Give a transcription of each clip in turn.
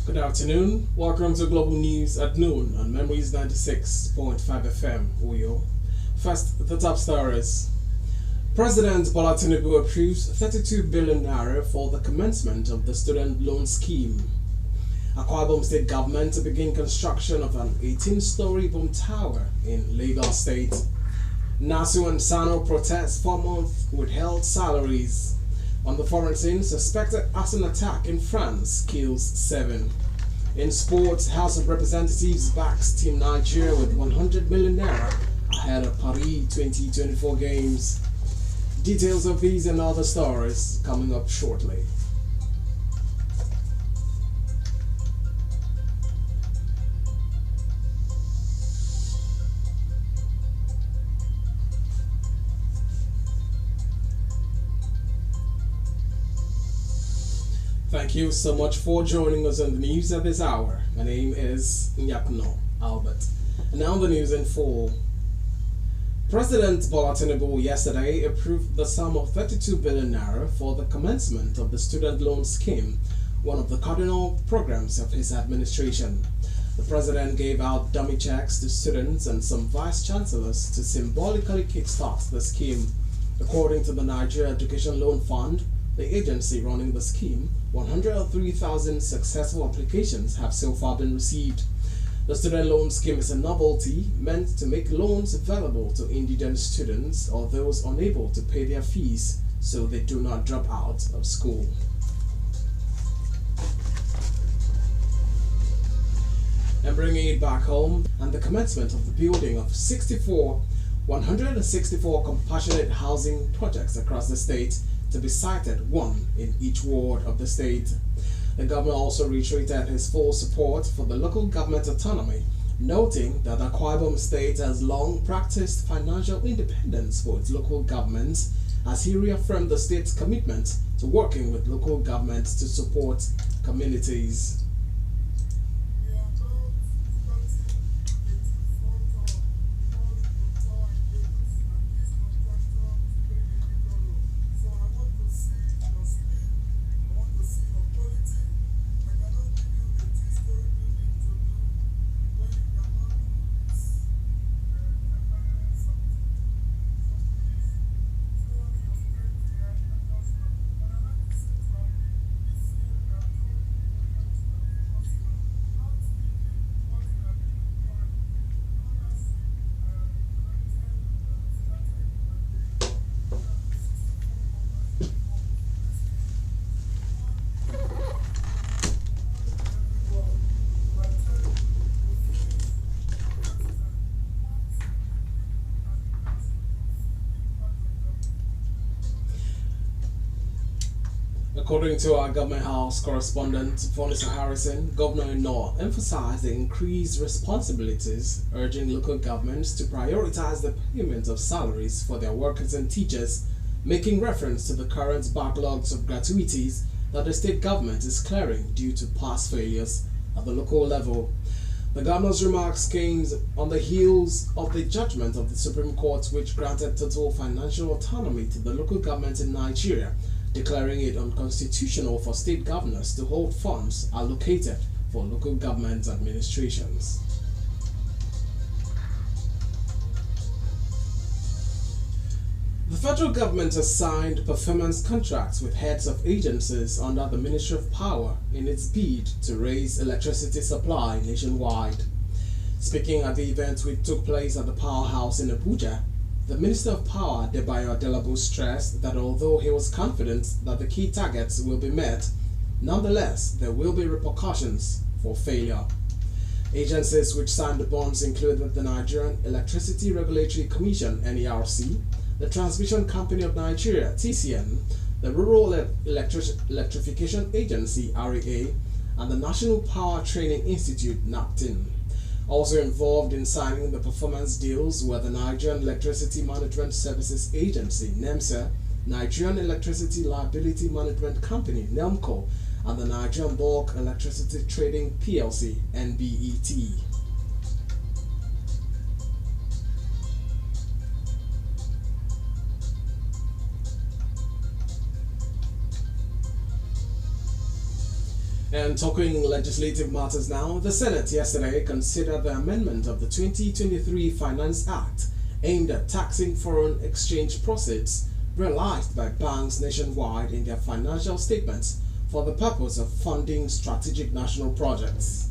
Good afternoon. Welcome to Global News at noon on Memories 96.5 FM, Uyo. First, the top stories. President Bola Tinubu approves 32 billion naira for the commencement of the student loan scheme. Akwa Ibom State government to begin construction of an 18-story boom tower in Lagos State. Nasu and Sano protest 4 months withheld salaries. On the foreign scene, suspected arson attack in France kills 7. In sports, House of Representatives backs Team Nigeria with 100 million naira ahead of Paris 2024 games. Details of these and other stories coming up shortly. Thank you so much for joining us on the news at this hour. My name is NYAKNNO, Albert. And now the news in full. President Bola Tinubu yesterday approved the sum of 32 billion naira for the commencement of the student loan scheme, one of the cardinal programs of his administration. The president gave out dummy checks to students and some vice chancellors to symbolically kickstart the scheme. According to the Nigeria Education Loan Fund, the agency running the scheme, 103,000 successful applications have so far been received. The student loan scheme is a novelty meant to make loans available to indigent students or those unable to pay their fees so they do not drop out of school. And bringing it back home, and the commencement of the building of 164 compassionate housing projects across the state, to be cited, 1 in each ward of the state. The governor also reiterated his full support for the local government autonomy, noting that Akwa Ibom State has long practiced financial independence for its local government, as he reaffirmed the state's commitment to working with local governments to support communities. According to our Government House correspondent, Vonessa Harrison, Governor NYAKNNO emphasized the increased responsibilities, urging local governments to prioritize the payment of salaries for their workers and teachers, making reference to the current backlogs of gratuities that the state government is clearing due to past failures at the local level. The governor's remarks came on the heels of the judgment of the Supreme Court, which granted total financial autonomy to the local government in Nigeria, declaring it unconstitutional for state governors to hold funds allocated for local government administrations. The federal government has signed performance contracts with heads of agencies under the Ministry of Power in its bid to raise electricity supply nationwide. Speaking at the event which took place at the Powerhouse in Abuja, the Minister of Power, Debayo Adelabu, stressed that although he was confident that the key targets will be met, nonetheless there will be repercussions for failure. Agencies which signed the bonds included the Nigerian Electricity Regulatory Commission (NERC), the Transmission Company of Nigeria (TCN), the Rural Electrification Agency (REA), and the National Power Training Institute (NAPTIN). Also involved in signing the performance deals were the Nigerian Electricity Management Services Agency (NEMSA), Nigerian Electricity Liability Management Company (NELMCO), and the Nigerian Bulk Electricity Trading PLC (NBET). And talking legislative matters now, the Senate yesterday considered the amendment of the 2023 Finance Act aimed at taxing foreign exchange proceeds realized by banks nationwide in their financial statements for the purpose of funding strategic national projects.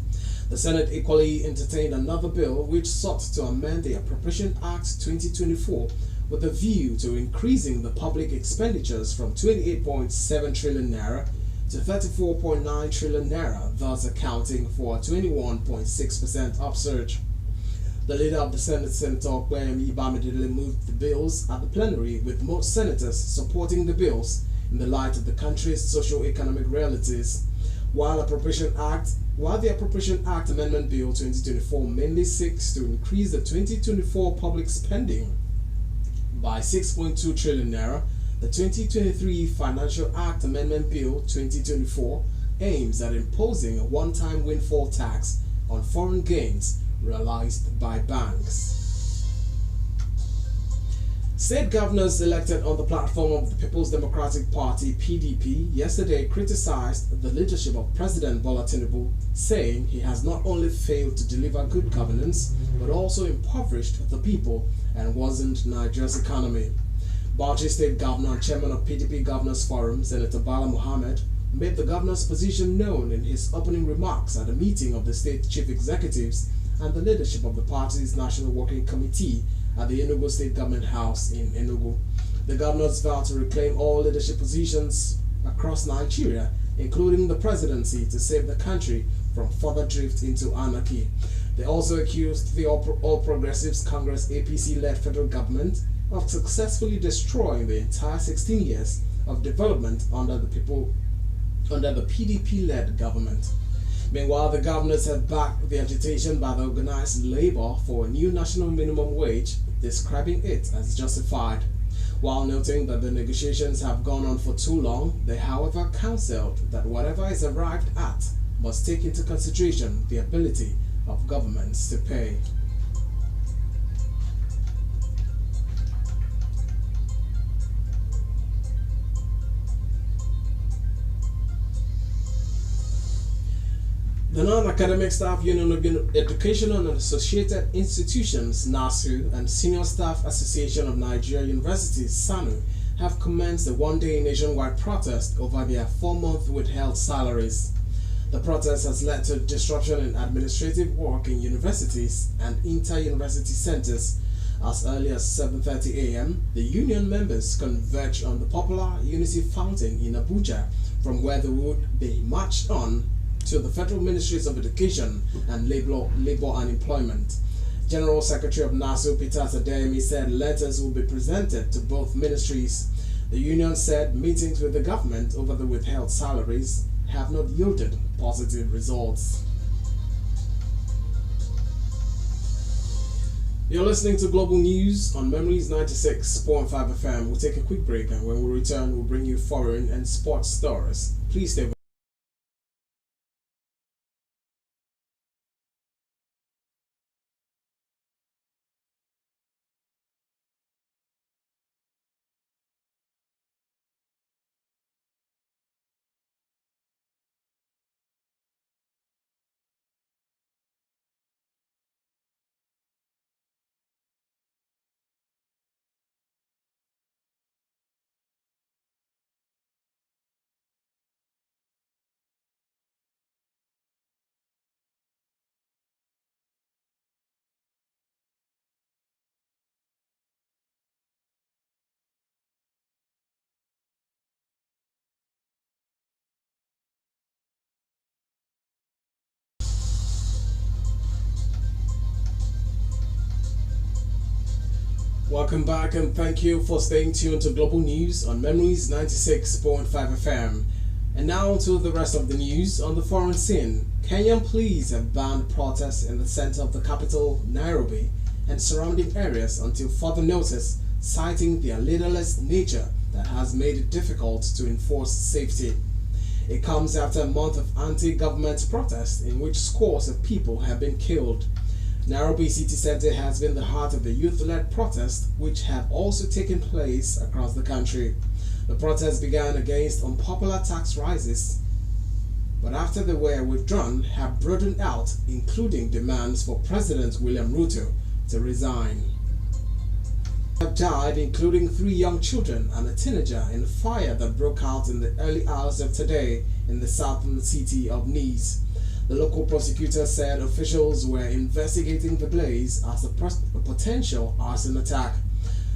The Senate equally entertained another bill which sought to amend the Appropriation Act 2024 with a view to increasing the public expenditures from 28.7 trillion naira to 34.9 trillion naira, thus accounting for a 21.6% upsurge. The leader of the Senate, Senator Kweyemi Bamidele, moved the bills at the plenary, with most senators supporting the bills in the light of the country's socio-economic realities. While the Appropriation Act Amendment Bill 2024 mainly seeks to increase the 2024 public spending by 6.2 trillion naira, the 2023 Financial Act Amendment Bill 2024 aims at imposing a one-time windfall tax on foreign gains realized by banks. State governors elected on the platform of the People's Democratic Party (PDP) yesterday criticized the leadership of President Bola Tinubu, saying he has not only failed to deliver good governance but also impoverished the people and worsened Nigeria's economy. Bauchi State Governor and Chairman of PDP Governors Forum, Senator Bala Mohammed, made the governor's position known in his opening remarks at a meeting of the state chief executives and the leadership of the party's National Working Committee at the Enugu State Government House in Enugu. The governors vowed to reclaim all leadership positions across Nigeria, including the presidency, to save the country from further drift into anarchy. They also accused the All Progressives Congress APC-led federal government of successfully destroying the entire 16 years of development under the PDP-led government. Meanwhile, the governors have backed the agitation by the organized labor for a new national minimum wage, describing it as justified. While noting that the negotiations have gone on for too long, they however counseled that whatever is arrived at must take into consideration the ability of governments to pay. The Non-Academic Staff Union of Educational and Associated Institutions (NASU) and Senior Staff Association of Nigeria Universities (SANU) have commenced a one-day nationwide protest over their 4-month withheld salaries. The protest has led to disruption in administrative work in universities and inter-university centers. As early as 7:30 a.m., the union members converged on the popular Unity Fountain in Abuja, from where they would be marched on to the Federal Ministries of Education and Labor and Employment. General Secretary of NASU Peter Adeyemi said letters will be presented to both ministries. The union said meetings with the government over the withheld salaries have not yielded positive results. You're listening to Global News on Memories 96.5 FM. We'll take a quick break, and when we return, we'll bring you foreign and sports stories. Please stay with us. Welcome back, and thank you for staying tuned to Global News on Memories 96.5 FM. And now to the rest of the news. On the foreign scene, Kenyan police have banned protests in the center of the capital, Nairobi, and surrounding areas until further notice, citing their leaderless nature that has made it difficult to enforce safety. It comes after a month of anti-government protests in which scores of people have been killed. Nairobi city center has been the heart of the youth-led protests, which have also taken place across the country. The protests began against unpopular tax rises but after they were withdrawn have broadened out, including demands for President William Ruto to resign. Have died, including 3 young children and a teenager, in a fire that broke out in the early hours of today in the southern city of Nice. The local prosecutor said officials were investigating the blaze as a potential arson attack.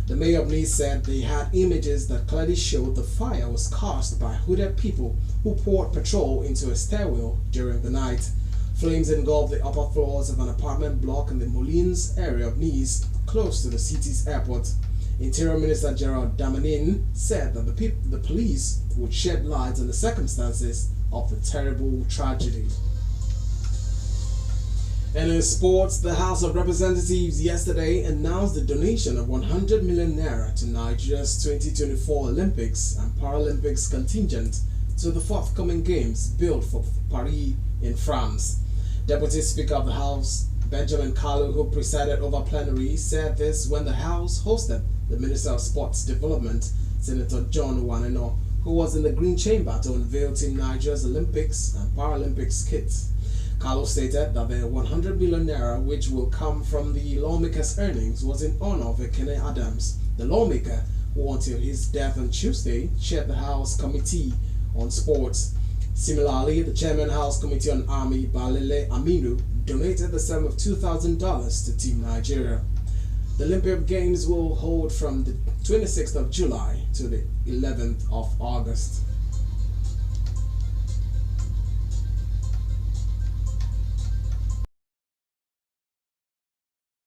The mayor of Nice said they had images that clearly showed the fire was caused by hooded people who poured petrol into a stairwell during the night. Flames engulfed the upper floors of an apartment block in the Moulins area of Nice, close to the city's airport. Interior Minister Gerald Damanin said that the police would shed light on the circumstances of the terrible tragedy. And in sports, the House of Representatives yesterday announced the donation of 100 million naira to Nigeria's 2024 Olympics and Paralympics contingent to the forthcoming games billed for Paris in France. Deputy Speaker of the House, Benjamin Kalu, who presided over plenary, said this when the House hosted the Minister of Sports Development, Senator John NYAKNNO, who was in the Green Chamber to unveil Team Nigeria's Olympics and Paralympics kits. Kalu stated that the 100 million naira, which will come from the lawmaker's earnings, was in honor of Ekene Adams, the lawmaker who until his death on Tuesday chaired the House Committee on Sports. Similarly, the Chairman House Committee on Army, Balele Aminu, donated the sum of $2,000 to Team Nigeria. The Olympic Games will hold from the 26th of July to the 11th of August.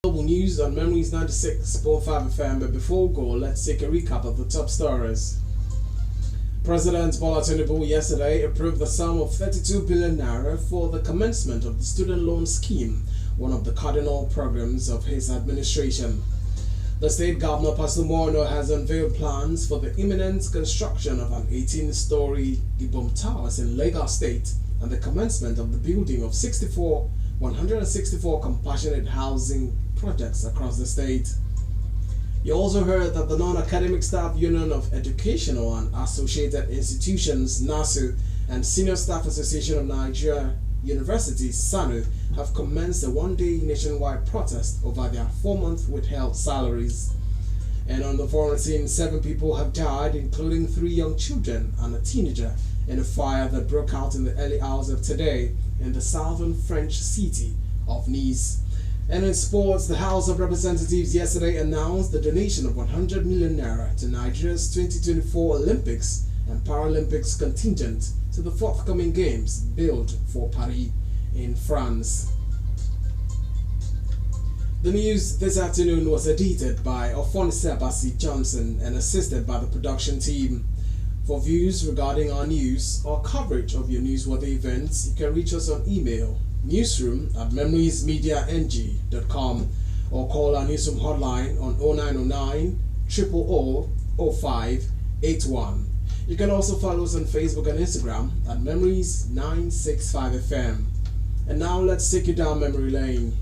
Global news on Memories 96.5 FM, but before we go, let's take a recap of the top stories. President Bola Tinubu yesterday approved the sum of 32 billion naira for the commencement of the student loan scheme, one of the cardinal programs of his administration. The state governor, Pastor Morno, has unveiled plans for the imminent construction of an 18-story Ibom Towers in Lagos State and the commencement of the building of 164 compassionate housing projects across the state. You also heard that the Non-Academic Staff Union of Educational and Associated Institutions, NASU, and Senior Staff Association of Nigeria Universities, SANU, have commenced a one-day nationwide protest over their 4-month withheld salaries. And on the foreign scene, 7 people have died, including 3 young children and a teenager, in a fire that broke out in the early hours of today in the southern French city of Nice. And in sports, the House of Representatives yesterday announced the donation of 100 million naira to Nigeria's 2024 Olympics and Paralympics contingent to the forthcoming games billed for Paris in France. The news this afternoon was edited by Ofonise Abasi Johnson and assisted by the production team. For views regarding our news or coverage of your newsworthy events, you can reach us on email newsroom@memoriesmediang.com or call our Newsroom hotline on 0909 000 0581. You can also follow us on Facebook and Instagram at Memories965FM. And now let's take you down memory lane.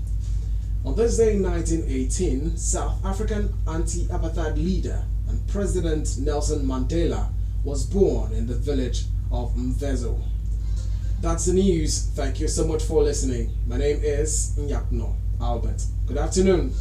On this day in 1918, South African anti-apartheid leader and President Nelson Mandela was born in the village of Mvezo. That's the news. Thank you so much for listening. My name is NYAKNNO Albert. Good afternoon.